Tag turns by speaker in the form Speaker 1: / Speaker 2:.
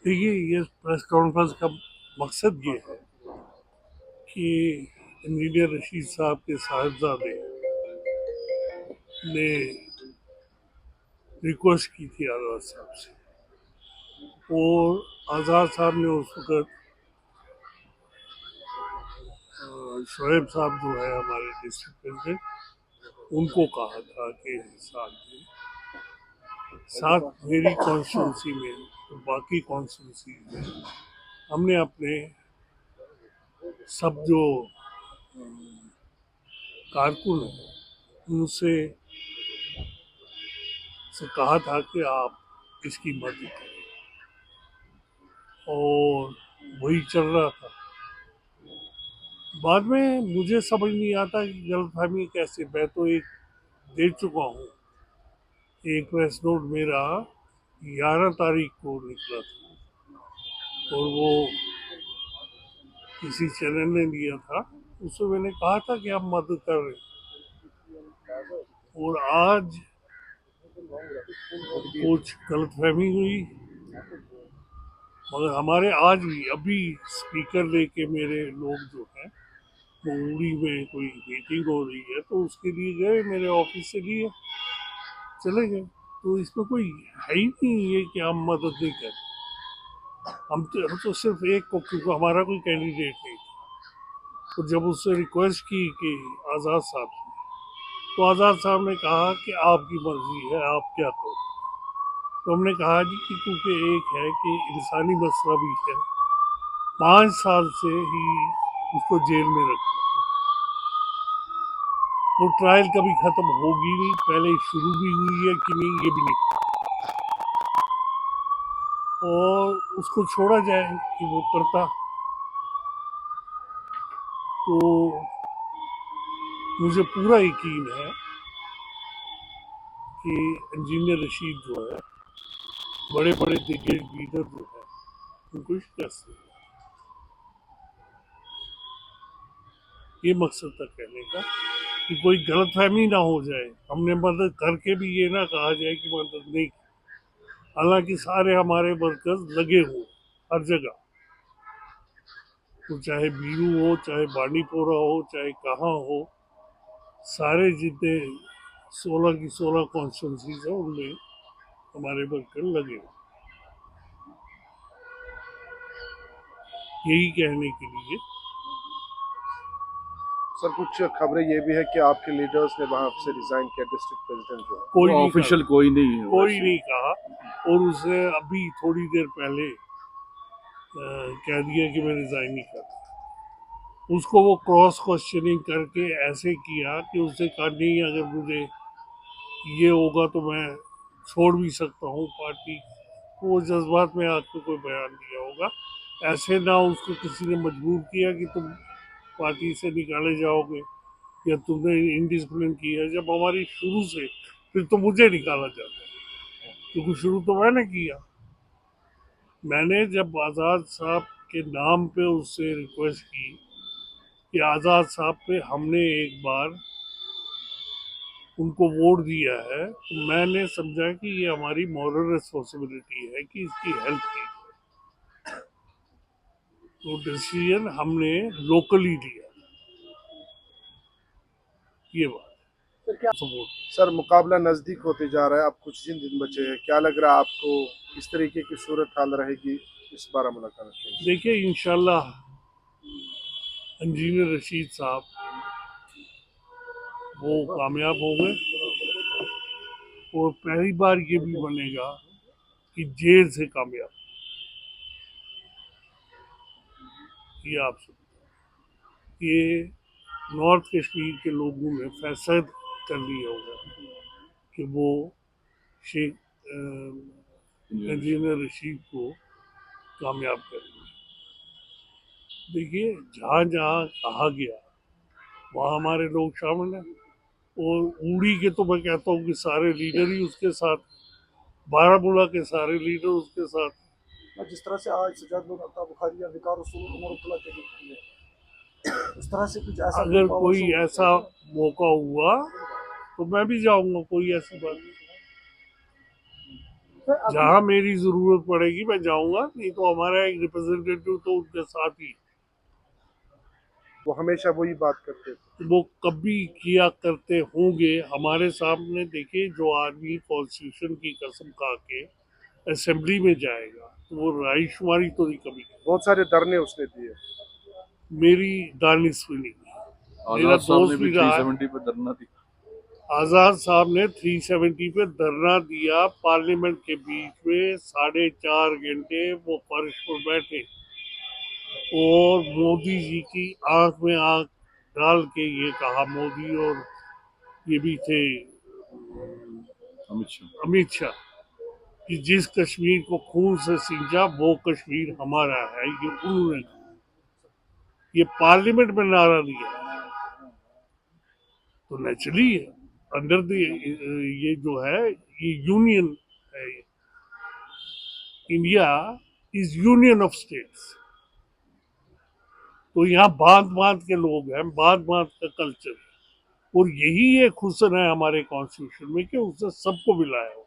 Speaker 1: देखिए, ये press conference का मकसद ये है कि इंजीनियर रशीद साहब के साहिबजादे ने रिक्वेस्ट की थी आज़ाद साहब से, और आज़ाद साहब ने उस वक्त शोएब साहब जो है हमारे डिस्ट्रिक्ट प्रेसिडेंट, उनको कहा था कि साथ मेरी कॉन्स्टिट्यूंसी में तो बाकी कॉन्स्टिट्यूंसी में हमने अपने सब जो कारकुन हैं उनसे कहा था कि आप इसकी मदद करें, और वही चल रहा था। बाद में मुझे समझ नहीं आता कि गलतफहमी कैसे, मैं तो एक दे चुका हूँ। एक प्रेस नोट मेरा 11 तारीख को निकला था, और वो किसी चैनल ने दिया था। उसमें मैंने कहा था कि हम मदद कर रहे हैं, और आज कुछ गलतफहमी हुई। मगर हमारे आज भी अभी स्पीकर लेके मेरे लोग जो हैं वो उड़ी में कोई मीटिंग हो रही है, तो उसके लिए गए, मेरे ऑफिस से लिए चले गए। तो इसमें कोई है ही नहीं ये कि हम मदद नहीं करें। हम तो सिर्फ एक को, क्योंकि हमारा कोई कैंडिडेट नहीं था, तो जब उससे रिक्वेस्ट की कि आज़ाद साहब से, तो आज़ाद साहब ने कहा कि आपकी मर्जी है, आप क्या करो। तो हमने कहा जी कि क्योंकि एक है कि इंसानी मसला भी है, 5 साल से ही उसको जेल में रखा, वो ट्रायल कभी खत्म होगी नहीं, पहले शुरू भी हुई है कि नहीं ये भी नहीं, और उसको छोड़ा जाए कि वो करता। तो मुझे पूरा यकीन है कि इंजीनियर रशीद जो है, बड़े बड़े दिग्गज लीडर जो है, उनको शिकस्त देगा। ये मकसद था कहने का, कि कोई गलतफहमी ना हो जाए, हमने मदद करके भी ये ना कहा जाए कि मदद नहीं की। हालांकि सारे हमारे वर्कर्स लगे हुए हर जगह, तो चाहे बीरू हो, चाहे बांडीपोरा हो, चाहे कहाँ हो, सारे जितने 16 की 16 कॉन्स्टिट्यूंसीज है उनमें हमारे वर्कर लगे हुए। यही कहने के लिए।
Speaker 2: सर कुछ खबरें ये भी है कि आपके लीडर्स ने वहां से रिजाइन किया, डिस्ट्रिक्ट प्रेसिडेंट जो है।
Speaker 1: कोई नहीं
Speaker 3: ऑफिशियल कोई नहीं है
Speaker 1: कोई
Speaker 3: वैसे।
Speaker 1: नहीं कहा, और उसने अभी थोड़ी देर पहले कह दिया कि मैं रिजाइन नहीं करता। उसको वो क्रॉस क्वेश्चनिंग करके ऐसे किया कि उससे कहा नहीं, अगर मुझे ये होगा तो मैं छोड़ भी सकता हूँ पार्टी। तो वो जज्बात में आके कोई बयान दिया होगा। ऐसे ना उसको किसी ने मजबूर किया कि तुम पार्टी से निकाले जाओगे या तुमने इनडिसिप्लिन की है। जब हमारी शुरू से, फिर तो मुझे निकाला जाता है, क्योंकि शुरू तो मैंने किया। मैंने जब आज़ाद साहब के नाम पे उससे रिक्वेस्ट की कि आज़ाद साहब पे हमने एक बार उनको वोट दिया है, तो मैंने समझा कि ये हमारी मॉरल रिस्पॉन्सिबिलिटी है कि इसकी हेल्प की। तो डिसीजन हमने लोकली लिया, ये बात
Speaker 2: सर क्या
Speaker 1: सपोर्ट।
Speaker 2: सर मुकाबला नजदीक होते जा रहा है, अब कुछ ही दिन बचे हैं, क्या लग रहा है आपको, किस तरीके की सूरत हाल रहेगी इस बारामूला कॉन्फ्रेंस?
Speaker 1: देखिए, इंशाल्लाह इंजीनियर रशीद साहब वो कामयाब हो गए, और पहली बार ये भी बनेगा कि जेल से कामयाब। ये आप सुन, ये नॉर्थ कश्मीर के लोगों ने फैसला कर लिया होगा कि वो शेख इंजीनियर रशीद को कामयाब करेंगे। देखिए, जहाँ जहाँ कहा गया वहाँ हमारे लोग शामिल हैं, और उड़ी के तो मैं कहता हूँ कि सारे लीडर ही उसके साथ, बारामूला के सारे लीडर उसके साथ।
Speaker 2: जिस तरह से आज सजाद बुखारी या विकार रसूल उमर के लिए उस तरह से कुछ ऐसा
Speaker 1: अगर कोई ऐसा मौका हुआ तो मैं भी जाऊंगा, कोई ऐसी बात नहीं।
Speaker 2: सर, अभी
Speaker 1: जहां मेरी जरूरत पड़ेगी मैं जाऊंगा, नहीं तो हमारा एक रिप्रेजेंटेटिव तो उनके साथ ही है।
Speaker 2: वो हमेशा वही बात करते थे।
Speaker 1: वो कभी किया करते होंगे हमारे सामने। देखिए, जो आदमी कॉन्स्टिट्यूशन की कसम खा के असेंबली में जाएगा तो वो रायशुमारी तो नहीं कभी करेगा।
Speaker 2: बहुत सारे धरने उसने दिए।
Speaker 1: मेरी दानिश भी नहीं, मेरा
Speaker 3: आजाद साहब ने
Speaker 1: दोस्त
Speaker 3: भी
Speaker 1: भी रहा है।
Speaker 3: 370 पे धरना दिया।
Speaker 1: आजाद साहब ने 370 पे धरना दिया, पार्लियामेंट के बीच में 4.5 घंटे वो फर्श पर बैठे और मोदी जी की आंख में आंख डाल के ये कहा, मोदी और ये भी थे
Speaker 3: अमित शाह।
Speaker 1: अमित शाह, कि जिस कश्मीर को खून से सींचा वो कश्मीर हमारा है। ये उन्होंने ये पार्लियामेंट में नारा दिया। तो नेचुरली अंडर द ये जो है ये यूनियन है। India is union of states. तो यहाँ बांध बांध के लोग हैं, बांध बांध का कल्चर है। और यही एक हुस्न है हमारे कॉन्स्टिट्यूशन में कि उसने सबको मिलाया हो।